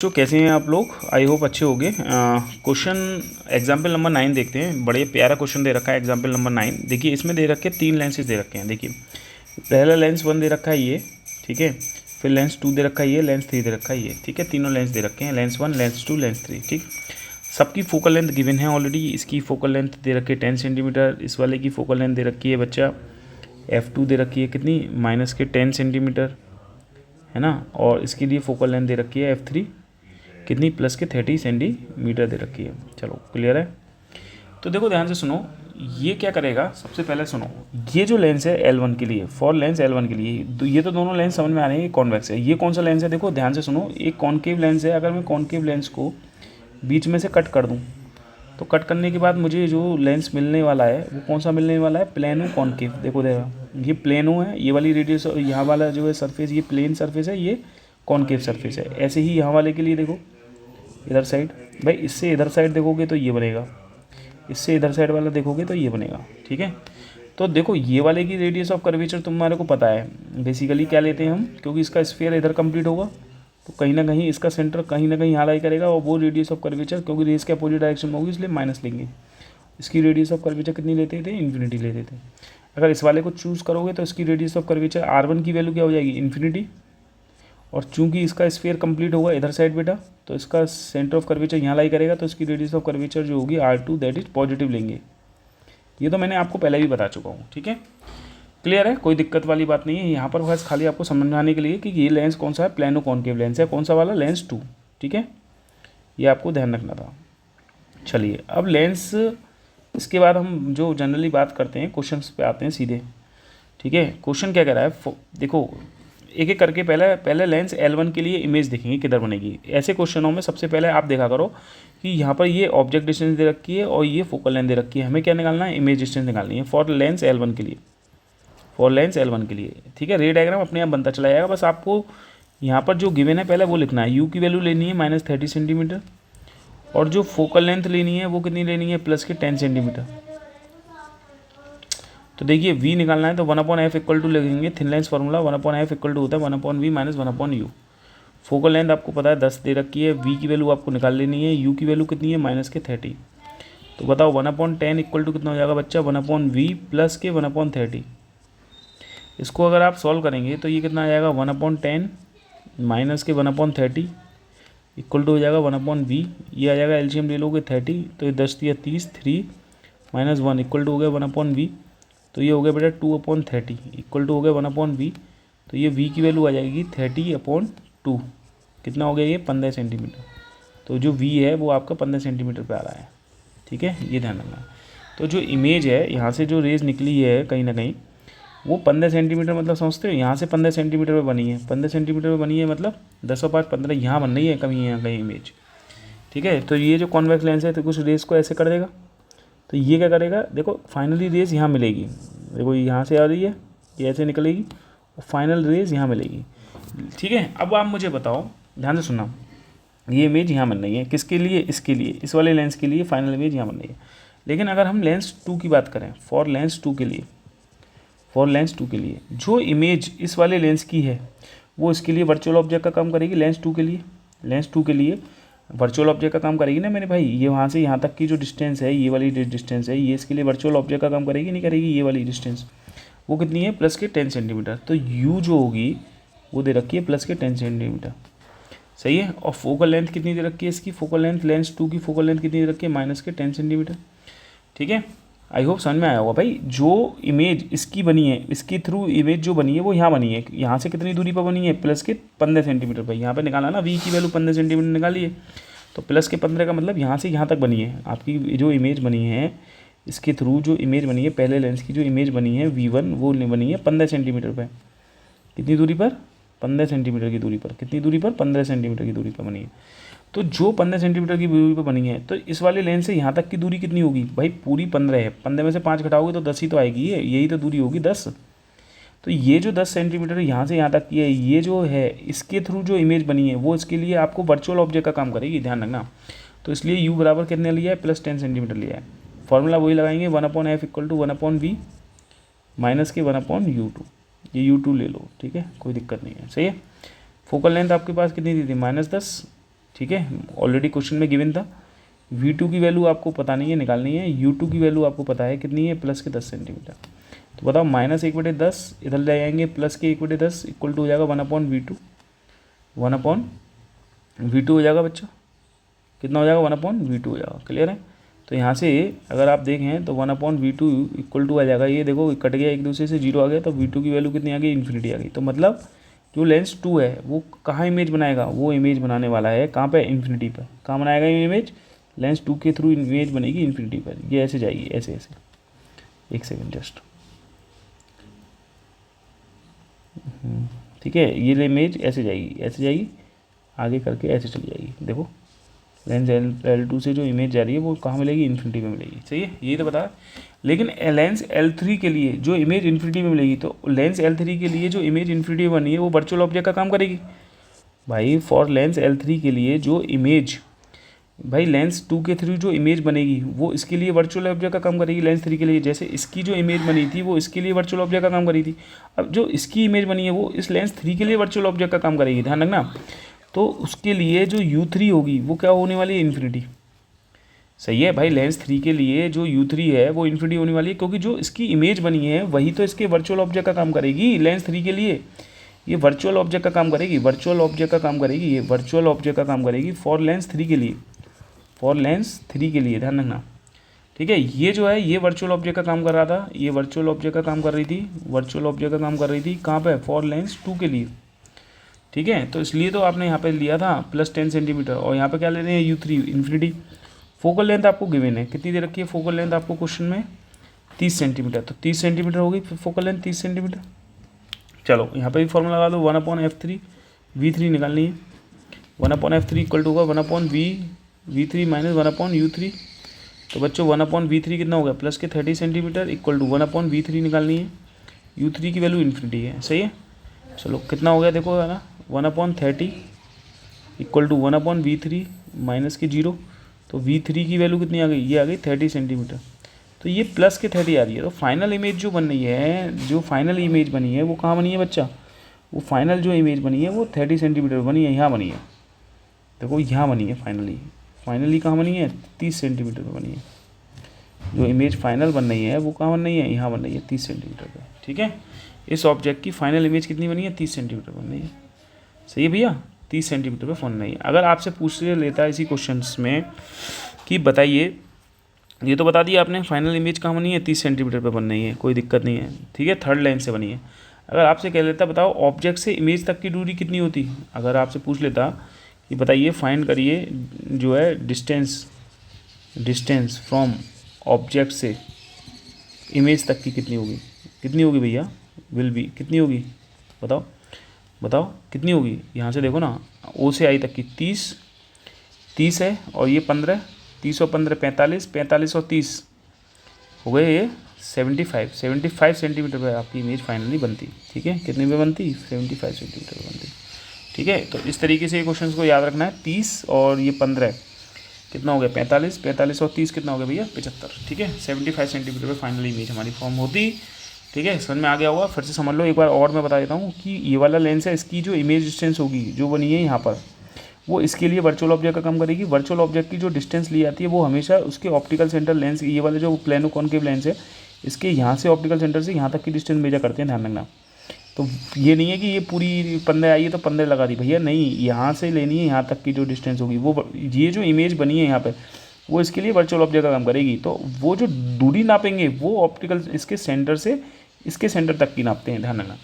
तो कैसे हैं आप लोग। आई होप अच्छे होंगे। क्वेश्चन एग्जाम्पल नंबर 9 देखते हैं। बड़े प्यारा क्वेश्चन दे रखा है एग्जाम्पल नंबर 9। देखिए इसमें दे रखे 3 लेंसेज दे रखे हैं। देखिए पहला लेंस 1 दे रखा है ये, ठीक है। फिर लेंस 2 दे रखा है ये, लेंस 3 दे रखा है ये, ठीक है। तीनों लेंस दे रखे हैं, लेंस 1, लेंस 2, लेंस 3, ठीक। सबकी फोकल लेंथ गिवन है ऑलरेडी। इसकी फोकल लेंथ दे रखी है 10 सेंटीमीटर। इस वाले की फोकल लेंथ दे रखी है बच्चा f2 दे रखी है कितनी, माइनस के 10 सेंटीमीटर, है ना। और इसके लिए फोकल लेंथ दे रखी है f3 कितनी, प्लस के 30 सेंटीमीटर दे रखी है। चलो क्लियर है। तो देखो ध्यान से सुनो, ये क्या करेगा। सबसे पहले सुनो, ये जो लेंस है L1 के लिए, फॉर लेंस L1 के लिए, तो ये तो दोनों लेंस समझ में आ रहे हैं। ये कॉन्वेक्स है। ये कौन सा लेंस है, देखो ध्यान से सुनो। एक कॉनकेव लेंस है। अगर मैं कॉनकेव लेंस को बीच में से कट कर दूँ, तो कट करने के बाद मुझे जो लेंस मिलने वाला है वो कौन सा मिलने वाला है, प्लेनो कॉनकेव। देखो देखो ये प्लेनो है, ये वाली रेडियस, यहाँ वाला जो है सरफेस ये प्लेन सरफेस है, ये कॉनकेव सरफेस है। ऐसे ही यहाँ वाले के लिए देखो, इधर साइड, भाई इससे इधर साइड देखोगे तो ये बनेगा, इससे इधर साइड वाला देखोगे तो ये बनेगा, ठीक है। तो देखो ये वाले की रेडियस ऑफ कर्वेचर तुम्हारे को पता है बेसिकली क्या लेते हैं हम, क्योंकि इसका स्फीयर इधर कंप्लीट होगा तो कहीं ना कहीं इसका सेंटर कहीं ना कहीं यहाँ लाई करेगा, और वो रेडियस ऑफ कर्वेचर क्योंकि रेस के अपोजिट डायरेक्शन में होगी इसलिए माइनस लेंगे। इसकी रेडियस ऑफ कर्वेचर कितनी लेते थे, इन्फिनिटी लेते थे। अगर इस वाले को चूज़ करोगे तो इसकी रेडियस ऑफ कर्वेचर R1 की वैल्यू क्या हो जाएगी, इन्फिनिटी। और चूंकि इसका स्फीयर कंप्लीट होगा इधर साइड बेटा, तो इसका सेंटर ऑफ कर्वेचर यहाँ लाई करेगा, तो इसकी रेडियस ऑफ कर्वेचर जो होगी R2 दैट इज पॉजिटिव लेंगे। ये तो मैंने आपको पहले भी बता चुका हूँ, ठीक है। क्लियर है, कोई दिक्कत वाली बात नहीं है। यहाँ पर बस खाली आपको समझाने के लिए कि ये लेंस कौन सा है, प्लेनो कॉनकेव लेंस है। कौन सा वाला, लेंस 2, ठीक है। ये आपको ध्यान रखना था। चलिए अब लेंस, इसके बाद हम जो जनरली बात करते हैं क्वेश्चन पे आते हैं सीधे, ठीक है। क्वेश्चन क्या कह रहा है, देखो एक एक करके पहले लेंस L1 के लिए इमेज देखेंगे किधर बनेगी। ऐसे क्वेश्चनों में सबसे पहले आप देखा करो कि यहाँ पर ये ऑब्जेक्ट डिस्टेंस दे रखी है और ये फोकल लेंथ दे रखी है। हमें क्या निकालना है, इमेज डिस्टेंस निकालनी है फॉर लेंस L1 के लिए, फॉर लेंस L1 के लिए, ठीक है। रे डायग्राम अपने आप बनता चला जाएगा। बस आपको यहाँ पर जो गिवन है पहले वो लिखना है। यू की वैल्यू लेनी है -30 सेंटीमीटर, और जो फोकल लेंथ लेनी है वो कितनी लेनी है, प्लस के 10 सेंटीमीटर। तो देखिए v निकालना है तो 1/f इक्वल टू लिखेंगे, thin lens formula 1/f equal to होता है 1/v minus 1/u। Focal length आपको पता है 10 दे रखी है। v की वैल्यू आपको निकाल लेनी है। u की वैल्यू कितनी है, -30। तो बताओ 1/10 इक्वल टू कितना हो जाएगा बच्चा, 1/v प्लस के 1/30। इसको अगर आप सॉल्व करेंगे तो ये कितना आ जाएगा, 1/10 माइनस के 1/30 इक्वल टू हो जाएगा 1/v। ये आ जाएगा एलसीएम ले लोगे 30, तो ये 10 या 30, 3 माइनस 1 इक्वल टू हो गया 1/v। तो ये हो गया बेटा 2/30 इक्वल टू हो गया 1/v। तो ये v की वैल्यू आ जाएगी 30/2। कितना हो गया ये, 15 सेंटीमीटर। तो जो v है वो आपका 15 सेंटीमीटर पे आ रहा है, ठीक है। ये ध्यान रखना। तो जो इमेज है यहाँ से जो रेज निकली है कहीं ना कहीं वो 15 सेंटीमीटर, मतलब समझते हो यहाँ से 15 सेंटीमीटर पे बनी है। 15 सेंटीमीटर पे बनी है मतलब 10/5 15 यहाँ बन रही है कहीं यहाँ कहीं इमेज, ठीक है। तो ये जो कॉन्वेक्स लेंस है तो कुछ रेस को ऐसे कर देगा, तो ये क्या करेगा, देखो फाइनली रेज यहाँ मिलेगी। देखो यहाँ से आ रही है, ये ऐसे निकलेगी और फाइनल रेज यहाँ मिलेगी, ठीक है। अब आप मुझे बताओ, ध्यान से सुनना, ये इमेज यहाँ बन रही है किसके लिए, इसके लिए, इस वाले लेंस के लिए फाइनल इमेज यहाँ बन रही है। लेकिन अगर हम लेंस 2 की बात करें, फॉर लेंस 2 के लिए, फॉर लेंस 2 के लिए जो इमेज इस वाले लेंस की है वो इसके लिए वर्चुअल ऑब्जेक्ट का काम करेगी। लेंस 2 के लिए, लेंस 2 के लिए वर्चुअल ऑब्जेक्ट का काम करेगी ना मेरे भाई। ये वहाँ से यहाँ तक की जो डिस्टेंस है, ये वाली डिस्टेंस है, ये इसके लिए वर्चुअल ऑब्जेक्ट का काम करेगी नहीं करेगी। ये वाली डिस्टेंस वो कितनी है, प्लस के 10 सेंटीमीटर। तो u जो होगी वो दे रखी है प्लस के 10 सेंटीमीटर, सही है। और फोकल लेंथ कितनी दे रखी है इसकी, फोकल लेंथ लेंस 2 की फोकल लेंथ कितनी दे रखी है, माइनस के 10 सेंटीमीटर, ठीक है। आई होप समझ में आया होगा भाई। जो इमेज इसकी बनी है, इसके थ्रू इमेज जो बनी है वो यहाँ बनी है। यहाँ से कितनी दूरी पर बनी है, प्लस के 15 सेंटीमीटर पर। यहाँ पे निकाला ना v की वैल्यू 15 सेंटीमीटर निकालिए, तो प्लस के 15 का मतलब यहाँ से यहाँ तक बनी है आपकी जो इमेज बनी है। इसके थ्रू जो इमेज बनी है, पहले लेंस की जो इमेज बनी है v1, वो बनी है 15 सेंटीमीटर पर। कितनी दूरी पर, 15 सेंटीमीटर की दूरी पर। कितनी दूरी पर, 15 सेंटीमीटर की दूरी पर बनी है। तो जो 15 सेंटीमीटर की दूरी पर बनी है, तो इस वाले लेंस से यहाँ तक की दूरी कितनी होगी भाई, पूरी 15 है। 15 में से 5 घटाओगे तो 10 ही तो आएगी, यही तो दूरी होगी 10। तो ये जो 10 सेंटीमीटर यहाँ से यहाँ तक की है, ये जो है इसके थ्रू जो इमेज बनी है वो इसके लिए आपको वर्चुअल ऑब्जेक्ट का काम करेगी, ध्यान रखना। तो इसलिए u बराबर कितने लिया है, प्लस 10 सेंटीमीटर लिया है। फॉर्मूला वही लगाएंगे, 1/f equal to 1/v minus के 1/u2। ये u2 ले लो, ठीक है, कोई दिक्कत नहीं है, सही है। फोकल लेंथ आपके पास कितनी दी थी, -10, ठीक है, ऑलरेडी क्वेश्चन में गिवन था। V2 की वैल्यू आपको पता नहीं है, निकालनी है। U2 की वैल्यू आपको पता है कितनी है, प्लस के 10 सेंटीमीटर। तो बताओ -1/10 इधर ले जाएंगे, प्लस के 1/10 इक्वल टू हो जाएगा 1/V2। 1/V2 हो जाएगा बच्चा, कितना हो जाएगा 1/V2 हो जाएगा। क्लियर है। तो यहाँ से अगर आप देखें तो 1/V2 इक्वल टू आ जाएगा, ये देखो कट गया एक दूसरे से, 0 आ गया, तो V2 की वैल्यू कितनी आ गई, इन्फिनिटी आ गई। तो मतलब जो लेंस 2 है वो कहाँ इमेज बनाएगा, वो इमेज बनाने वाला है कहाँ पे, इन्फिनिटी पर। कहाँ बनाएगा ये इमेज, लेंस 2 के थ्रू इमेज बनेगी इन्फिनिटी पर। ये ऐसे जाएगी, ऐसे ऐसे, एक सेकेंड जस्ट, ठीक है। ये इमेज ऐसे जाएगी, ऐसे जाएगी, आगे करके ऐसे चली जाएगी। देखो लेंस L2 से जो इमेज जा रही है वो कहाँ मिलेगी, इन्फिनिटी में मिलेगी। सही है, यही तो बता। लेकिन लेंस L3 के लिए जो इमेज इन्फिनिटी में मिलेगी, तो लेंस L3 के लिए जो इमेज इन्फिनिटी में बनी है वो वर्चुअल ऑब्जेक्ट का काम करेगी भाई। फॉर लेंस L3 के लिए जो इमेज, भाई लेंस 2 के थ्रू जो इमेज बनेगी वो इसके लिए वर्चुअल ऑब्जेक्ट का काम करेगी लेंस 3 के लिए। जैसे इसकी जो इमेज बनी थी वो इसके लिए वर्चुअल ऑब्जेक्ट का काम करी थी, अब जो इसकी इमेज बनी है वो इस लेंस 3 के लिए वर्चुअल ऑब्जेक्ट का काम करेगी, ध्यान रखना। तो उसके लिए जो U3 होगी वो क्या होने वाली है, इन्फिनिटी। सही है भाई, लेंस 3 के लिए जो U3 है वो इन्फिनिटी होने वाली है, क्योंकि जो इसकी इमेज बनी है वही तो इसके वर्चुअल ऑब्जेक्ट का काम करेगी लेंस 3 के लिए। ये वर्चुअल ऑब्जेक्ट का काम करेगी, वर्चुअल ऑब्जेक्ट का काम करेगी, ये वर्चुअल ऑब्जेक्ट का काम करेगी फॉर लेंस 3 के लिए, फॉर लेंस 3 के लिए, ध्यान रखना। ठीक है, ये जो है ये वर्चुअल ऑब्जेक्ट का काम कर रहा था, ये वर्चुअल ऑब्जेक्ट का काम कर रही थी, वर्चुअल ऑब्जेक्ट का काम कर रही थी कहाँ पे, फॉर लेंस 2 के लिए। ठीक है, तो इसलिए तो आपने यहाँ पे लिया था +10 सेंटीमीटर, और यहाँ पे क्या ले रहे हैं, U3 इन्फिनिटी। फोकल लेंथ आपको गिवन है, कितनी दे रखी है फोकल लेंथ आपको क्वेश्चन में, 30 सेंटीमीटर। तो 30 सेंटीमीटर होगी फोकल लेंथ, 30 सेंटीमीटर। चलो यहाँ पे भी फॉर्मूला लगा दो, 1/F3 V3 निकालनी है। 1/F3 इक्वल टू होगा 1/V3 माइनस 1/U3। तो बच्चों 1/V3 कितना हो गया, प्लस के 30 सेंटीमीटर इक्वल टू 1/V3 निकालनी है। U3 की वैल्यू इन्फिनिटी है, सही है। चलो कितना हो गया देखो है ना, 1/30 इक्वल टू 1/V3 माइनस के 0। तो V3 की वैल्यू कितनी आ गई, ये आ गई 30 सेंटीमीटर। तो ये प्लस के 30 आ रही है। तो फाइनल इमेज जो बन रही है, जो फाइनल इमेज बनी है वो कहाँ बनी है बच्चा, वो फाइनल जो इमेज बनी है वो 30 सेंटीमीटर बनी है, यहाँ बनी है। देखो यहाँ बनी है फाइनली कहाँ बनी है, 30 सेंटीमीटर पर बनी है। जो इमेज फाइनल बन रही है वो कहाँ बन रही है, यहाँ बन रही है 30 सेंटीमीटर पर। ठीक है, इस ऑब्जेक्ट की फाइनल इमेज कितनी बनी है, 30 सेंटीमीटर बन रही है। सही है भैया, 30 सेंटीमीटर पर बन रही है। अगर आपसे पूछ लेता है इसी क्वेश्चन में कि बताइए, ये तो बता दिया आपने फाइनल इमेज कहाँ बनी है, 30 सेंटीमीटर पर बन रही है, कोई दिक्कत नहीं है। ठीक है, थर्ड लाइन से बनी है। अगर आपसे कह लेता बताओ ऑब्जेक्ट से इमेज तक की दूरी कितनी होती, अगर आपसे पूछ लेता कि बताइए फाइंड करिए जो है डिस्टेंस फ्रॉम ऑब्जेक्ट से इमेज तक की कितनी होगी भैया, विल बी कितनी होगी, बताओ कितनी होगी। यहाँ से देखो ना, O से I तक की 30 है, और ये 15, 30 और 15 45, 45 और 30 हो गए ये 75 सेंटीमीटर पर आपकी इमेज फाइनली बनती। ठीक है, कितने पे बनती, 75 सेंटीमीटर पर बनती। ठीक है, तो इस तरीके से ये क्वेश्चन को याद रखना है। 30 और ये 15 कितना हो गया, 45 और 30 कितना हो गया भैया, 75। ठीक है, 75 सेंटीमीटर पर फाइनली इमेज हमारी फॉर्म होती। ठीक है, समझ में आ गया होगा। फिर से समझ लो एक बार और, मैं बता देता हूँ कि ये वाला लेंस है, इसकी जो इमेज डिस्टेंस होगी जो बनी है यहाँ पर, वो इसके लिए वर्चुअल ऑब्जेक्ट का काम करेगी। वर्चुअल ऑब्जेक्ट की जो डिस्टेंस ली जाती है वो हमेशा उसके ऑप्टिकल सेंटर लेंस, ये वाले जो प्लेनो कॉनकेव लेंस है इसके यहाँ से ऑप्टिकल सेंटर से यहाँ तक की डिस्टेंस मेजर करते हैं, ध्यान रखना। तो ये नहीं है कि ये पूरी 15 आई है तो 15 लगा दी, भैया नहीं, यहाँ से लेनी है यहाँ तक की जो डिस्टेंस होगी, वो ये जो इमेज बनी है यहाँ पे वो इसके लिए वर्चुअल ऑब्जेक्ट का काम करेगी। तो वो जो दूरी नापेंगे वो ऑप्टिकल इसके सेंटर से इसके सेंटर तक की नापते हैं, ध्यान रखना।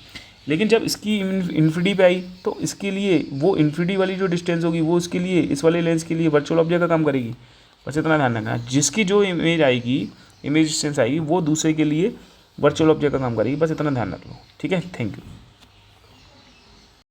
लेकिन जब इसकी इन्फिनिटी पे आई तो इसके लिए वो इन्फिनिटी वाली जो डिस्टेंस होगी वो इसके लिए, इस वाले लेंस के लिए वर्चुअल ऑब्जेक्ट का काम करेगी। बस इतना ध्यान रखना, जिसकी जो इमेज आएगी, इमेज डिस्टेंस आएगी, वो दूसरे के लिए वर्चुअल ऑब्जेक्ट का काम करेगी। बस इतना ध्यान रख लो। ठीक है, थैंक यू।